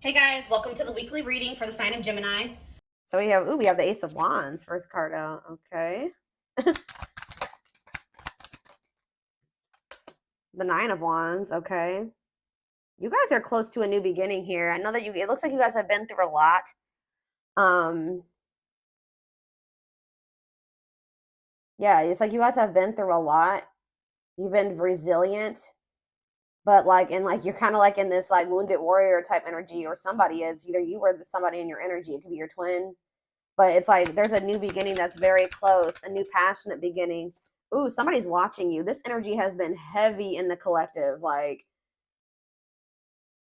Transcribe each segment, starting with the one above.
Hey guys, welcome to the weekly reading for the sign of Gemini. So we have the Ace of Wands, first card out. Okay. The Nine of Wands. Okay. You guys are close to a new beginning here. I know that it looks like you guys have been through a lot. Um, yeah, it's like you guys have been through a lot. You've been resilient, but you're kind of like in this like wounded warrior type energy, or somebody is. Either you or somebody in your energy. It could be your twin. But it's like there's a new beginning that's very close, a new passionate beginning. Ooh, somebody's watching you. This energy has been heavy in the collective. Like,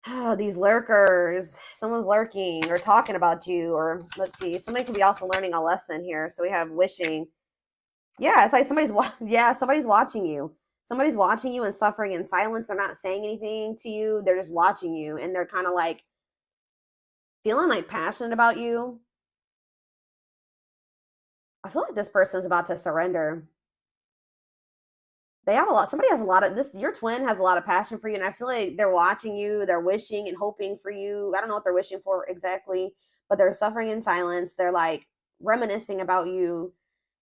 oh, these lurkers, someone's lurking or talking about you, or let's see, somebody could be also learning a lesson here. So we have wishing. Yeah, it's like somebody's watching you. Somebody's watching you and suffering in silence. They're not saying anything to you. They're just watching you, and they're kind of like feeling like passionate about you. I feel like this person's about to surrender. They have a lot. Somebody has a lot of this. Your twin has a lot of passion for you, and I feel like they're watching you. They're wishing and hoping for you. I don't know what they're wishing for exactly, but they're suffering in silence. They're like reminiscing about you,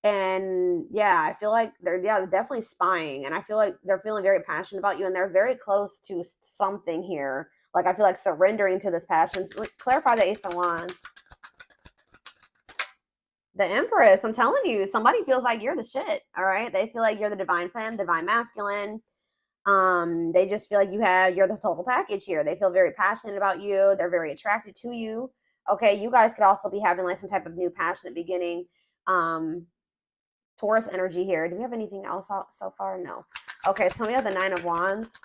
and yeah, I feel like they're definitely spying, and I feel like they're feeling very passionate about you, and they're very close to something here. Like I feel like surrendering to this passion. Clarify the Ace of Wands. The Empress, I'm telling you, somebody feels like you're the shit. All right. They feel like you're the divine femme, divine masculine. They just feel like you're the total package here. They feel very passionate about you. They're very attracted to you. Okay, you guys could also be having like some type of new passionate beginning. Um, Taurus energy here. Do we have anything else so far? No. Okay, so we have the Nine of Wands.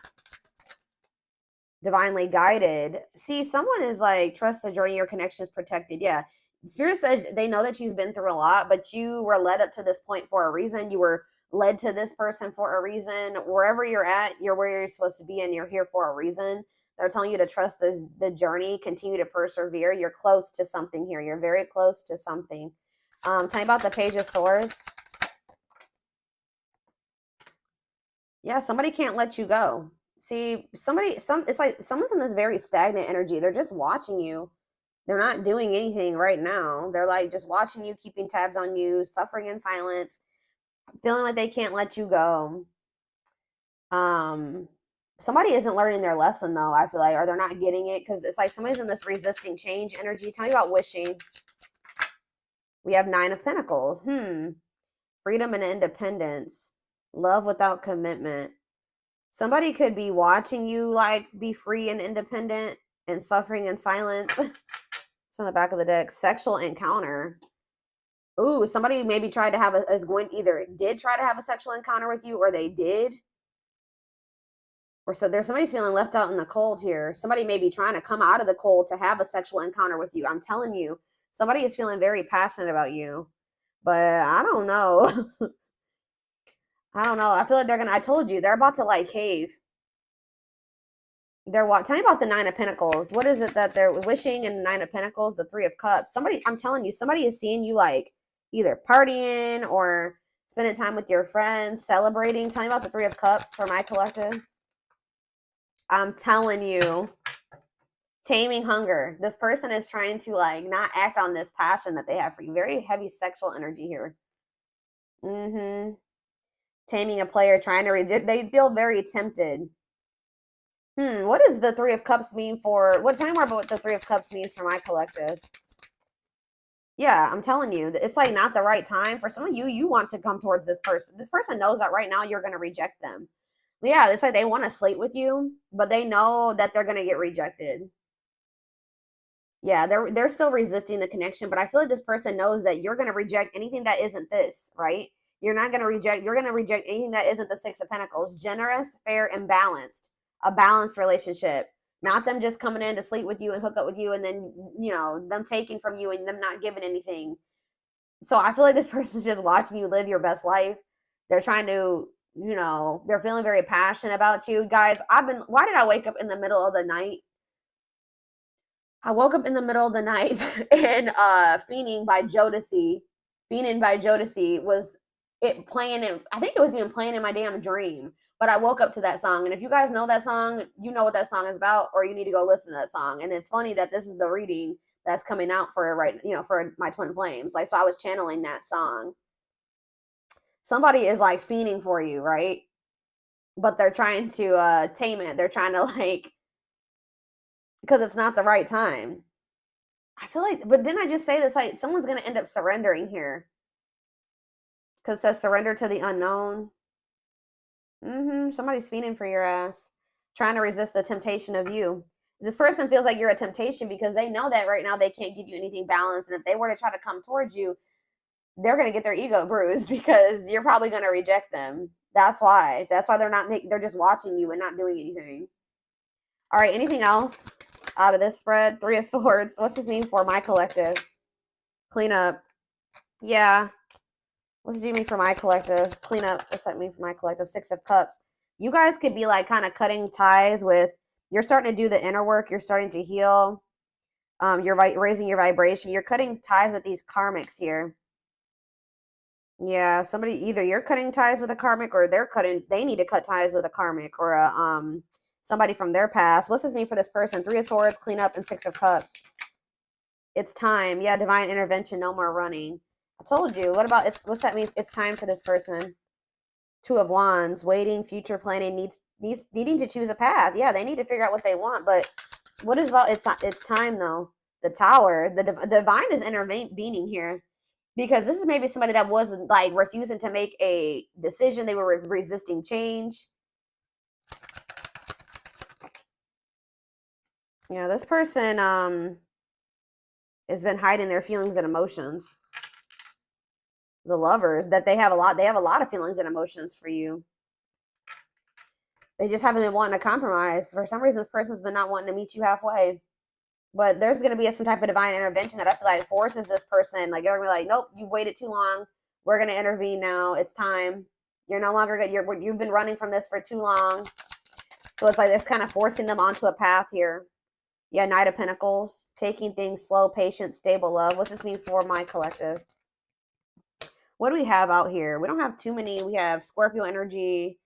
Divinely guided. See, someone is like, trust the journey, your connection is protected. Yeah. Spirit says they know that you've been through a lot, but you were led up to this point for a reason. You were led to this person for a reason. Wherever you're at, you're where you're supposed to be, and you're here for a reason. They're telling you to trust the journey, continue to persevere. You're close to something here. You're very close to something. Tell me about the Page of Swords. Yeah, somebody can't let you go. See, it's like someone's in this very stagnant energy. They're just watching you. They're not doing anything right now. They're like just watching you, keeping tabs on you, suffering in silence, feeling like they can't let you go. Um, Somebody isn't learning their lesson though, I feel like, or they're not getting it because it's like somebody's in this resisting change energy. Tell me about wishing. We have Nine of Pentacles. Freedom and independence. Love without commitment. Somebody could be watching you like be free and independent and suffering in silence. It's on the back of the deck. Sexual encounter. Ooh, somebody maybe tried to have did try to have a sexual encounter with you, or they did. Or so there's somebody's feeling left out in the cold here. Somebody may be trying to come out of the cold to have a sexual encounter with you. I'm telling you, somebody is feeling very passionate about you. But I don't know. I don't know. I feel like I told you, they're about to like cave. Tell me about the Nine of Pentacles. What is it that they're wishing in the Nine of Pentacles? The Three of Cups. I'm telling you, somebody is seeing you like either partying or spending time with your friends, celebrating. Tell me about the Three of Cups for my collective. I'm telling you, taming hunger. This person is trying to like not act on this passion that they have for you. Very heavy sexual energy here. Taming a player, they feel very tempted. What does the Three of Cups mean for? Tell me more about what the Three of Cups means for my collective. Yeah, I'm telling you, it's like not the right time for some of you. You want to come towards this person. This person knows that right now you're going to reject them. Yeah, it's like they want to slate with you, but they know that they're going to get rejected. Yeah, they're still resisting the connection, but I feel like this person knows that you're going to reject anything that isn't this, right? You're going to reject anything that isn't the Six of Pentacles. Generous, fair, and balanced. A balanced relationship. Not them just coming in to sleep with you and hook up with you and then, them taking from you and them not giving anything. So I feel like this person's just watching you live your best life. They're trying to, they're feeling very passionate about you. Guys, why did I wake up in the middle of the night? I woke up in the middle of the night and Fiending by Jodeci was it playing in, I think it was even playing in my damn dream. but I woke up to that song. And if you guys know that song, you know what that song is about, or you need to go listen to that song. And it's funny that this is the reading that's coming out for for my twin flames. Like, so I was channeling that song. Somebody is like fiending for you, right? But they're trying to tame it. They're trying to like, because it's not the right time. I feel like, but didn't I just say this? Like, someone's going to end up surrendering here. Because it says surrender to the unknown. Somebody's fiending for your ass. Trying to resist the temptation of you. This person feels like you're a temptation because they know that right now they can't give you anything balanced. And if they were to try to come towards you, they're going to get their ego bruised because you're probably going to reject them. That's why. That's why they're just watching you and not doing anything. All right, anything else out of this spread? 3 of Swords. What's this mean for my collective? Clean up. Yeah. What's this mean for my collective? Clean up. What's that mean for my collective? 6 of Cups. You guys could be like kind of cutting ties with, you're starting to do the inner work. You're starting to heal. You're raising your vibration. You're cutting ties with these karmics here. Yeah, somebody, either you're cutting ties with a karmic or they need to cut ties with a karmic or somebody from their past. What's this mean for this person? 3 of Swords, clean up, and 6 of Cups. It's time. Yeah, divine intervention, no more running. I told you. What's that mean? It's time for this person. 2 of Wands, waiting, future planning, needing to choose a path. Yeah, they need to figure out what they want, but what is about it's time though. The Tower, the divine is intervening here. Because this is maybe somebody that was like refusing to make a decision. They were resisting change. This person has been hiding their feelings and emotions. The Lovers, that they have a lot of feelings and emotions for you. They just haven't been wanting to compromise. For some reason, this person's been not wanting to meet you halfway. But there's going to be some type of divine intervention that I feel like forces this person. Like, they're going to be like, nope, you've waited too long. We're going to intervene now. It's time. You're no longer good. You've been running from this for too long. So it's like it's kind of forcing them onto a path here. Yeah, Knight of Pentacles. Taking things slow, patient, stable love. What's this mean for my collective? What do we have out here? We don't have too many. We have Scorpio energy.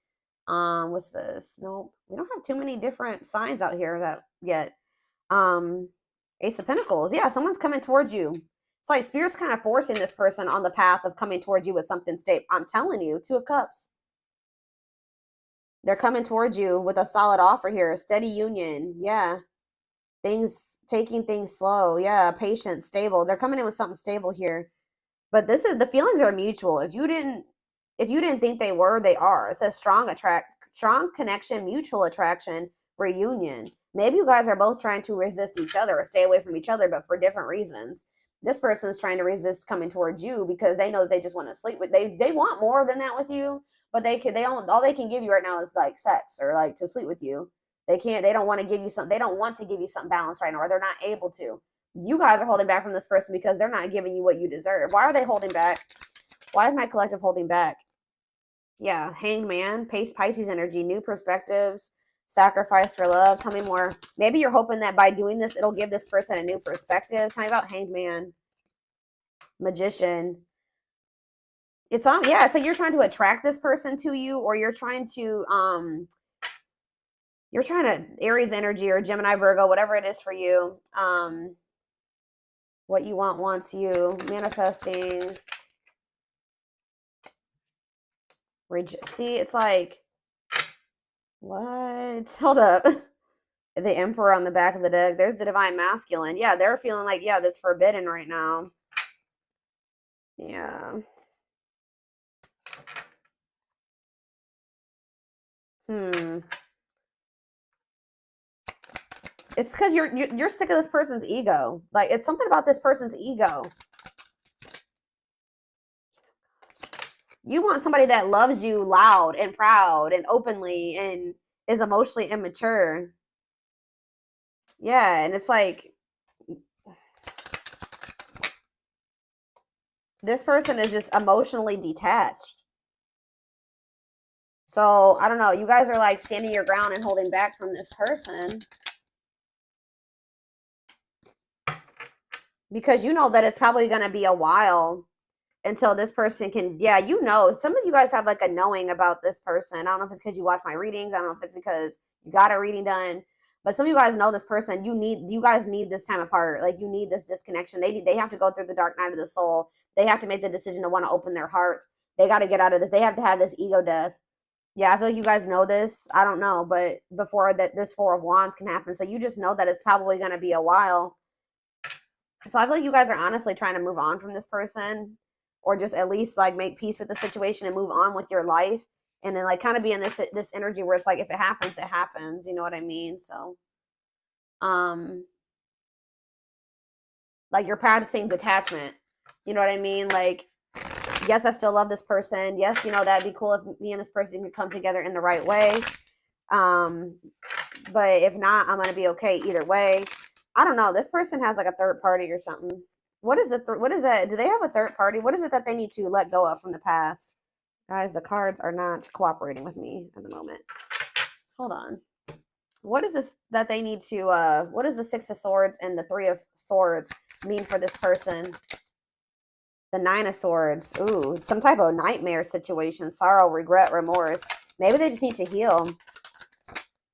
What's this? Nope. We don't have too many different signs out here yet. Ace of Pentacles. Yeah, someone's coming towards you. It's like Spirit's kind of forcing this person on the path of coming towards you with something stable. I'm telling you, 2 of Cups. They're coming towards you with a solid offer here. Steady union. Yeah. Taking things slow. Yeah. Patient, stable. They're coming in with something stable here. But the feelings are mutual. If you didn't think they were, they are. It says strong connection, mutual attraction, reunion. Maybe you guys are both trying to resist each other or stay away from each other, but for different reasons. This person is trying to resist coming towards you because they know that they just want to sleep with. They want more than that with you, but all they can give you right now is like sex or like to sleep with you. They don't want to give you something. They don't want to give you something balanced right now, or they're not able to. You guys are holding back from this person because they're not giving you what you deserve. Why are they holding back? Why is my collective holding back? Yeah, Hanged Man, Pisces energy, new perspectives, sacrifice for love. Tell me more. Maybe you're hoping that by doing this, it'll give this person a new perspective. Tell me about Hanged Man, Magician. It's on. Yeah, so you're trying to attract this person to you, or you're trying to Aries energy or Gemini, Virgo, whatever it is for you. What you want wants you. Manifesting. See, it's like, what? Hold up. The Emperor on the back of the deck. There's the Divine Masculine. Yeah, they're feeling like, yeah, that's forbidden right now. Yeah. It's because you're sick of this person's ego. Like, it's something about this person's ego. You want somebody that loves you loud and proud and openly and is emotionally immature. Yeah, and it's like, this person is just emotionally detached. So, I don't know. You guys are like standing your ground and holding back from this person. Because you know that it's probably going to be a while until this person can, yeah, you know, some of you guys have like a knowing about this person. I don't know if it's because you watch my readings. I don't know if it's because you got a reading done, but some of you guys know this person. You guys need this time apart. Like, you need this disconnection. They have to go through the dark night of the soul. They have to make the decision to want to open their heart. They got to get out of this. They have to have this ego death. Yeah, I feel like you guys know this. I don't know, but before that, this Four of Wands can happen. So you just know that it's probably going to be a while. So I feel like you guys are honestly trying to move on from this person, or just at least like make peace with the situation and move on with your life, and then like kind of be in this energy where it's like, if it happens, it happens. You know what I mean? So, like, you're practicing detachment. You know what I mean? Like, yes, I still love this person. Yes, you know, that'd be cool if me and this person could come together in the right way. But if not, I'm gonna be okay either way. I don't know. This person has like a third party or something. What is what is that? Do they have a third party? What is it that they need to let go of from the past? Guys, the cards are not cooperating with me at the moment. Hold on. What is this that they need to, what does the Six of Swords and the Three of Swords mean for this person? The Nine of Swords. Ooh, some type of nightmare situation. Sorrow, regret, remorse. Maybe they just need to heal.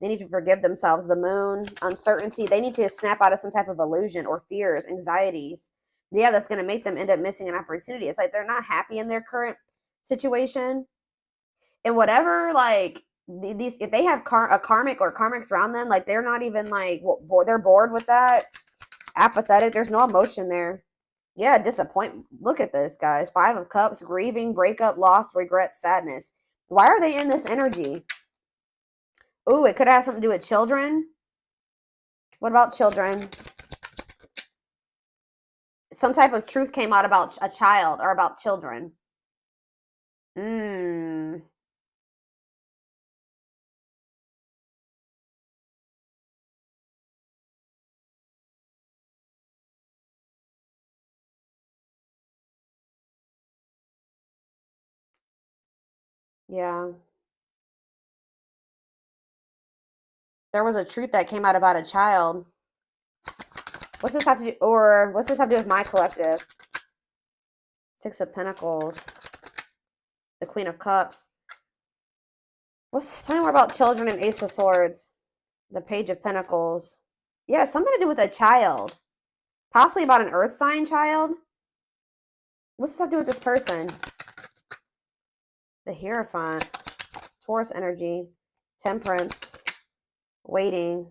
They need to forgive themselves. The Moon, uncertainty. They need to snap out of some type of illusion or fears, anxieties. Yeah, that's going to make them end up missing an opportunity. It's like they're not happy in their current situation. And whatever, like, these, if they have a karmic or karmics around them, like, they're not even like, they're bored with that. Apathetic. There's no emotion there. Yeah, disappointment. Look at this, guys. Five of Cups, grieving, breakup, loss, regret, sadness. Why are they in this energy? Ooh, it could have something to do with children. What about children? Some type of truth came out about a child or about children. Yeah. There was a truth that came out about a child. What's this have to do, or what's this have to do with my collective? Six of Pentacles. The Queen of Cups. Tell me more about children and Ace of Swords. The Page of Pentacles. Yeah, something to do with a child. Possibly about an earth sign child. What's this have to do with this person? The Hierophant. Taurus energy. Temperance. Waiting.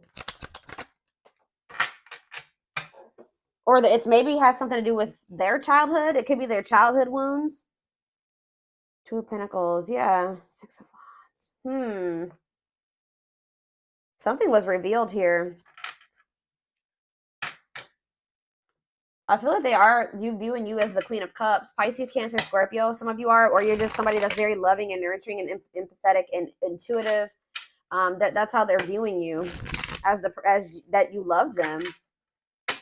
Or it's maybe has something to do with their childhood. It could be their childhood wounds. Two of Pentacles. Yeah. Six of Wands. Something was revealed here. I feel like they are viewing you as the Queen of Cups. Pisces, Cancer, Scorpio. Some of you are, or you're just somebody that's very loving and nurturing and empathetic and intuitive. That's how they're viewing you, as that you love them.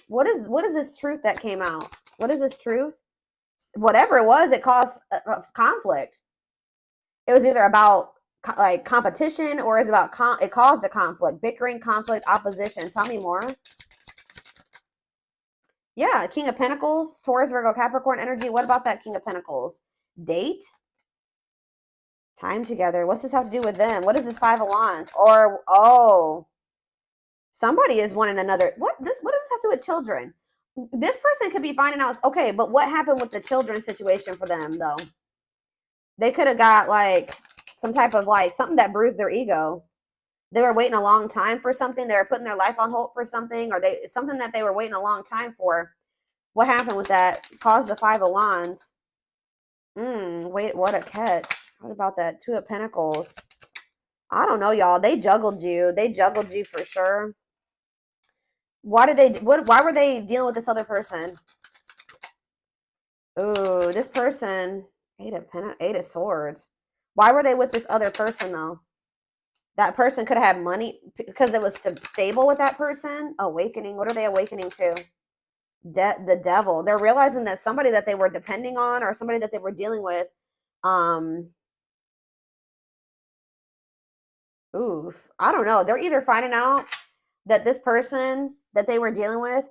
What is this truth that came out? What is this truth? Whatever it was, it caused a conflict. It was either about like competition, or is about it caused a conflict, bickering, conflict, opposition. Tell me more. Yeah, King of Pentacles, Taurus, Virgo, Capricorn energy. What about that King of Pentacles? Date? Time together. What's this have to do with them? What is this Five of Wands? Or, oh, somebody is wanting another. What does this have to do with children? This person could be finding out, okay, but what happened with the children situation for them, though? They could have got, like, some type of, like, something that bruised their ego. They were waiting a long time for something. They were putting their life on hold for something, or something that they were waiting a long time for. What happened with that? Caused the Five of Wands. Wait, what a catch. What about that Two of Pentacles? I don't know, y'all. They juggled you. They juggled you for sure. Why were they dealing with this other person? Ooh, this person. Eight of Swords. Why were they with this other person, though? That person could have had money because it was stable with that person. Awakening. What are they awakening to? The devil. They're realizing that somebody that they were depending on, or somebody that they were dealing with, oof, I don't know. They're either finding out that this person that they were dealing with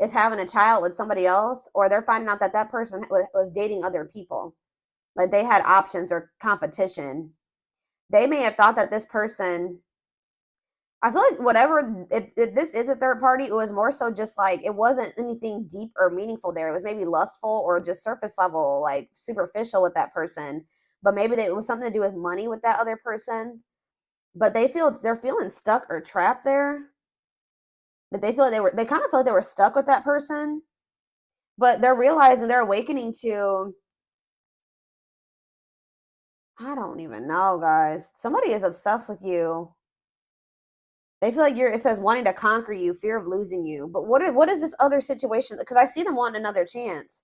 is having a child with somebody else, or they're finding out that that person was dating other people. Like they had options or competition. They may have thought that this person, I feel like whatever, if this is a third party, it was more so just like, it wasn't anything deep or meaningful there. It was maybe lustful or just surface level, like superficial with that person. But maybe it was something to do with money with that other person. But they're feeling stuck or trapped there. That they feel like they kind of feel like they were stuck with that person. But they're realizing, they're awakening to, I don't even know, guys. Somebody is obsessed with you. They feel like it says wanting to conquer you, fear of losing you. But what is this other situation? Because I see them wanting another chance.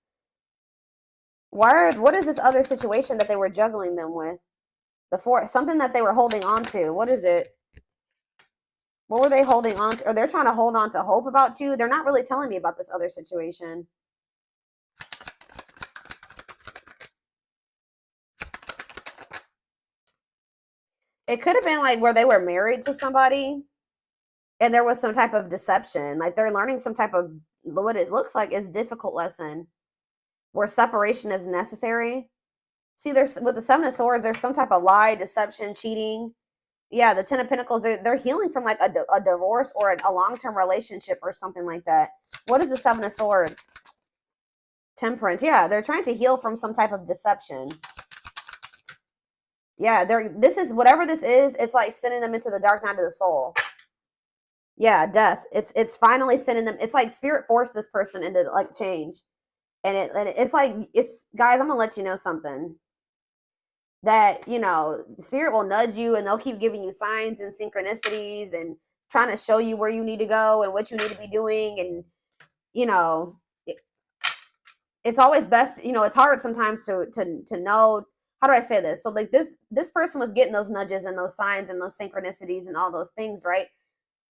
What is this other situation that they were juggling them with? Something that they were holding on to. What is it? What were they holding on to? Or they're trying to hold on to hope about you. They're not really telling me about this other situation. It could have been like where they were married to somebody and there was some type of deception. Like they're learning some type of, what it looks like is difficult lesson where separation is necessary. See, there's with the Seven of Swords, there's some type of lie, deception, cheating. Yeah, the Ten of Pentacles, they're healing from like a divorce or a long-term relationship or something like that. What is the Seven of Swords? Temperance. Yeah, they're trying to heal from some type of deception. Yeah, this is whatever this is, it's like sending them into the dark night of the soul. Yeah, death. It's finally sending them. It's like spirit forced this person into like change. And it's like, guys, I'm gonna let you know something. That, spirit will nudge you and they'll keep giving you signs and synchronicities and trying to show you where you need to go and what you need to be doing. And, it's always best, it's hard sometimes to know, how do I say this? So like this person was getting those nudges and those signs and those synchronicities and all those things, right?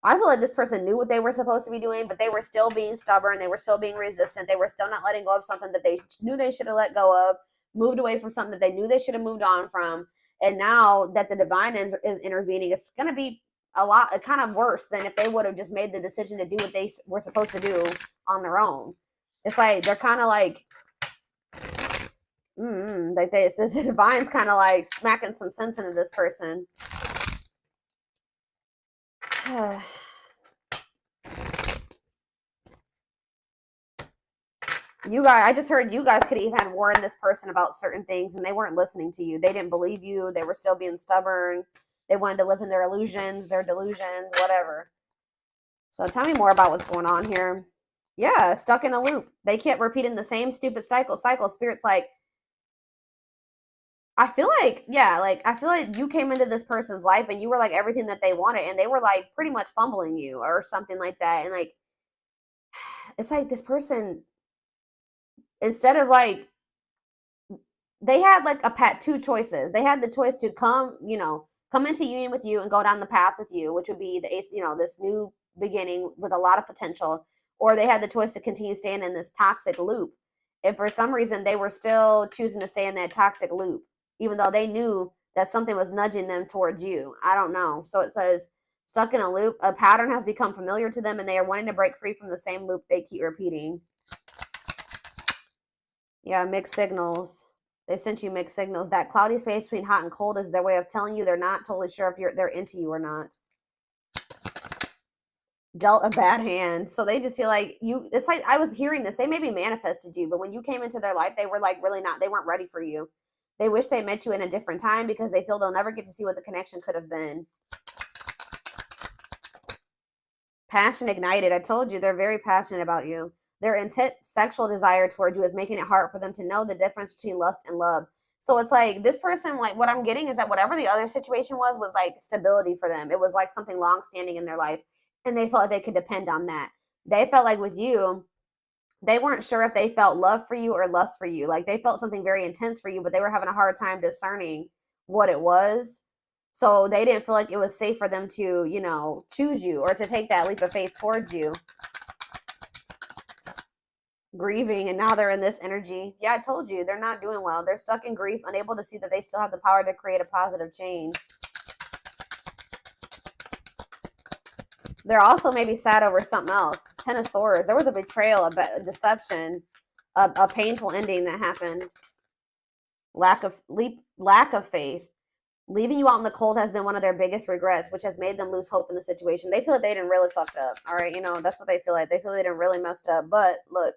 I feel like this person knew what they were supposed to be doing, but they were still being stubborn. They were still being resistant. They were still not letting go of something that they knew they should have let go of, moved away from something that they knew they should have moved on from. And now that the divine is intervening, it's going to be kind of worse than if they would have just made the decision to do what they were supposed to do on their own. It's like, they're kind of like, the divine's kind of like smacking some sense into this person. You guys, I just heard you guys could even warn this person about certain things and they weren't listening to you. They didn't believe you. They were still being stubborn. They wanted to live in their illusions, their delusions, whatever. So tell me more about what's going on here. Yeah, stuck in a loop. They kept repeating the same stupid cycle. Spirit's like, I feel like you came into this person's life and you were like everything that they wanted and they were like pretty much fumbling you or something like that. And like, it's like this person, instead of like, they had like two choices. They had the choice to come into union with you and go down the path with you, which would be this new beginning with a lot of potential, or they had the choice to continue staying in this toxic loop. If for some reason they were still choosing to stay in that toxic loop, even though they knew that something was nudging them towards you. I don't know. So it says, stuck in a loop, a pattern has become familiar to them and they are wanting to break free from the same loop they keep repeating. Yeah, mixed signals. They sent you mixed signals. That cloudy space between hot and cold is their way of telling you they're not totally sure if they're into you or not. Dealt a bad hand. So they just feel like it's like, I was hearing this. They maybe manifested you, but when you came into their life, they were like really not, they weren't ready for you. They wish they met you in a different time because they feel they'll never get to see what the connection could have been. Passion ignited. I told you, they're very passionate about you. Their intense sexual desire toward you is making it hard for them to know the difference between lust and love. So it's like this person, like what I'm getting is that whatever the other situation was like stability for them. It was like something long standing in their life and they felt like they could depend on that. They felt like with you, they weren't sure if they felt love for you or lust for you. Like they felt something very intense for you, but they were having a hard time discerning what it was. So they didn't feel like it was safe for them to, choose you or to take that leap of faith towards you. Grieving, and now they're in this energy. Yeah, I told you, they're not doing well. They're stuck in grief, unable to see that they still have the power to create a positive change. They're also maybe sad over something else. Ten of Swords. There was a betrayal, a deception, a painful ending that happened. Lack of faith. Leaving you out in the cold has been one of their biggest regrets, which has made them lose hope in the situation. They feel like they didn't really fucked up. All right, that's what they feel like. They feel they didn't really messed up. But look,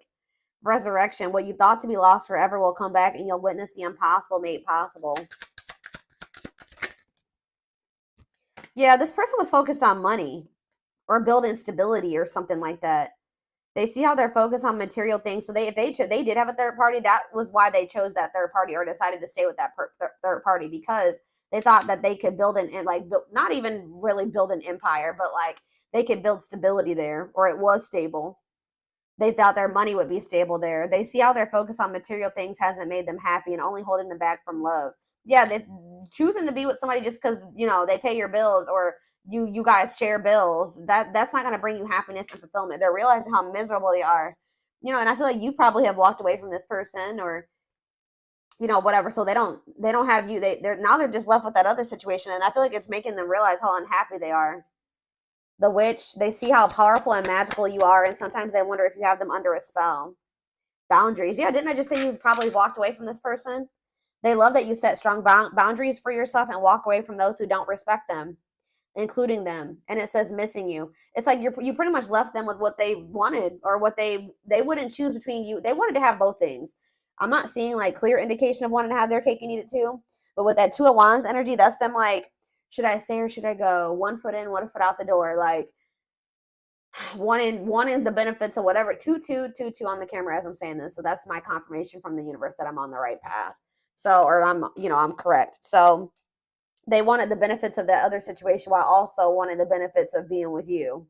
resurrection. What you thought to be lost forever will come back, and you'll witness the impossible made possible. Yeah, this person was focused on money or building stability or something like that. They see how they're focused on material things. So if they did have a third party, that was why they chose that third party or decided to stay with that third party, because they thought that they could build not even really build an empire, but like they could build stability there, or it was stable. They thought their money would be stable there. They see how their focus on material things hasn't made them happy and only holding them back from love. Yeah, they choosing to be with somebody just because they pay your bills, or you guys share bills. That's not going to bring you happiness and fulfillment. They're realizing how miserable they are, and I feel like you probably have walked away from this person, or whatever. So they don't have you. They're just left with that other situation, and I feel like it's making them realize how unhappy they are. The witch, they see how powerful and magical you are, and sometimes they wonder if you have them under a spell. Boundaries. Yeah, didn't I just say you probably walked away from this person? They love that you set strong boundaries for yourself and walk away from those who don't respect them, including them. And it says missing you. It's like you pretty much left them with what they wanted, or what they wouldn't choose between you. They wanted to have both things. I'm not seeing like clear indication of wanting to have their cake and eat it too. But with that Two of Wands energy, that's them like, should I stay or should I go? 1 foot in, 1 foot out the door. Like wanting the benefits of whatever. 2, 2, 2, 2 on the camera as I'm saying this. So that's my confirmation from the universe that I'm on the right path. So, or I'm correct. So they wanted the benefits of that other situation while also wanting the benefits of being with you.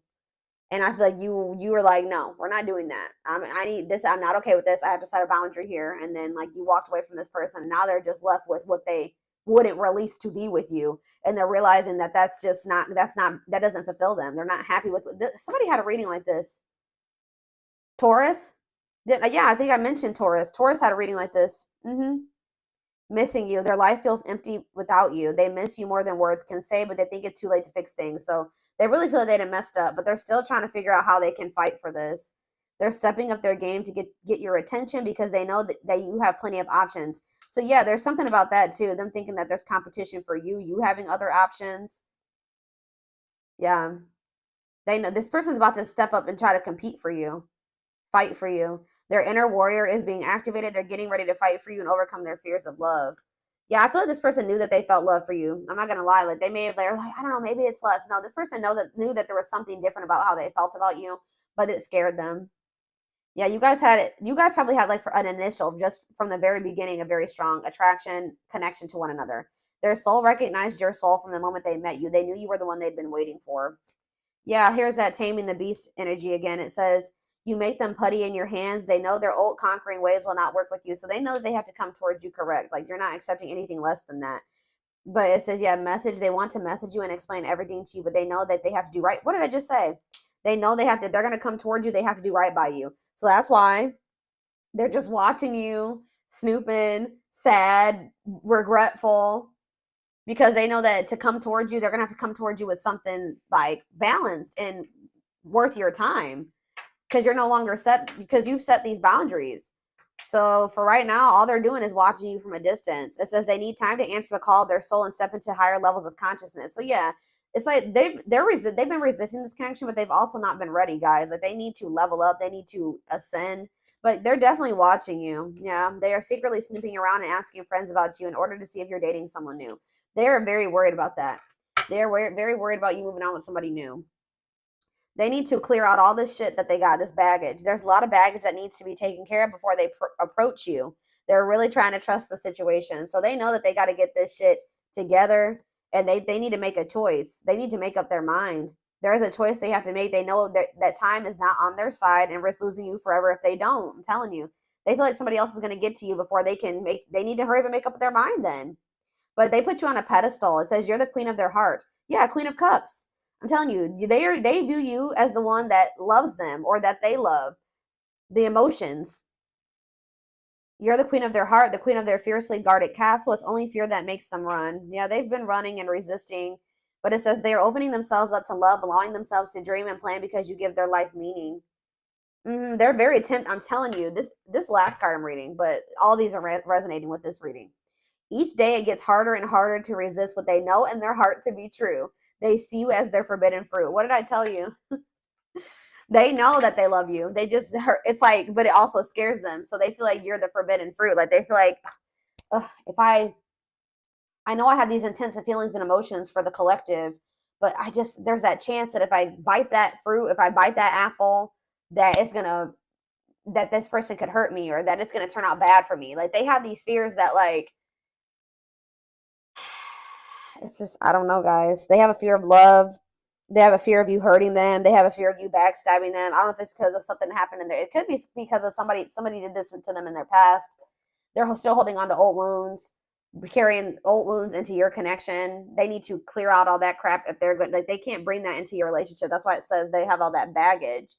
And I feel like you were like, no, we're not doing that. I need this. I'm not okay with this. I have to set a boundary here. And then like you walked away from this person. Now they're just left with what they wouldn't release to be with you. And they're realizing that that doesn't fulfill them. They're not happy with somebody had a reading like this. Taurus. Yeah, I think I mentioned Taurus. Taurus had a reading like this. Missing you. Their life feels empty without you. They miss you more than words can say, but they think it's too late to fix things. So they really feel they done messed up, but they're still trying to figure out how they can fight for this. They're stepping up their game to get your attention because they know that you have plenty of options. So yeah, there's something about that too. Them thinking that there's competition for you having other options. Yeah. They know this person's about to step up and try to compete for you, fight for you. Their inner warrior is being activated. They're getting ready to fight for you and overcome their fears of love. Yeah, I feel like this person knew that they felt love for you. I'm not going to lie. Like they're like, I don't know, maybe it's less. No, this person knew that there was something different about how they felt about you, but it scared them. Yeah, you guys probably had like for an initial, just from the very beginning, a very strong attraction, connection to one another. Their soul recognized your soul from the moment they met you. They knew you were the one they'd been waiting for. Yeah, here's that taming the beast energy again. It says, you make them putty in your hands. They know their old conquering ways will not work with you. So they know they have to come towards you correct. Like you're not accepting anything less than that. But it says, yeah, message. They want to message you and explain everything to you, but they know that they have to do right. What did I just say? They know they're going to come towards you. They have to do right by you. So that's why they're just watching you, snooping, sad, regretful, because they know that to come towards you, they're going to have to come towards you with something like balanced and worth your time. Because you're no longer because you've set these boundaries. So for right now, all they're doing is watching you from a distance. It says they need time to answer the call of their soul and step into higher levels of consciousness. So yeah, it's like they've been resisting this connection, but they've also not been ready, guys. Like they need to level up, they need to ascend, but they're definitely watching you. Yeah, they are secretly snooping around and asking friends about you in order to see if you're dating someone new. They are very worried about that. They're very worried about you moving on with somebody new. They need to clear out all this shit that they got, this baggage. There's a lot of baggage that needs to be taken care of before they approach you. They're really trying to trust the situation. So they know that they got to get this shit together, and they need to make a choice. They need to make up their mind. There is a choice they have to make. They know that time is not on their side and risk losing you forever if they don't. I'm telling you. They feel like somebody else is going to get to you before they need to hurry up and make up their mind then. But they put you on a pedestal. It says you're the queen of their heart. Yeah, Queen of Cups. I'm telling you, they view you as the one that loves them, or that they love. The emotions. You're the queen of their heart, the queen of their fiercely guarded castle. It's only fear that makes them run. Yeah, they've been running and resisting. But it says they are opening themselves up to love, allowing themselves to dream and plan because you give their life meaning. They're very I'm telling you, this last card I'm reading, but all these are resonating with this reading. Each day it gets harder and harder to resist what they know in their heart to be true. They see you as their forbidden fruit. What did I tell you? They know that they love you. They just hurt. It's like, but it also scares them. So they feel like you're the forbidden fruit. Like they feel like, if I know I have these intensive feelings and emotions for the collective, but there's that chance that if I bite that fruit, if I bite that apple, that it's gonna, that this person could hurt me or that it's gonna turn out bad for me. Like they have these fears that like, it's just, I don't know, guys. They have a fear of love. They have a fear of you hurting them. They have a fear of you backstabbing them. I don't know if it's because of something that happened in there. It could be because of somebody did this to them in their past. They're still holding on to old wounds, carrying old wounds into your connection. They need to clear out all that crap if they're good. Like they can't bring that into your relationship. That's why it says they have all that baggage.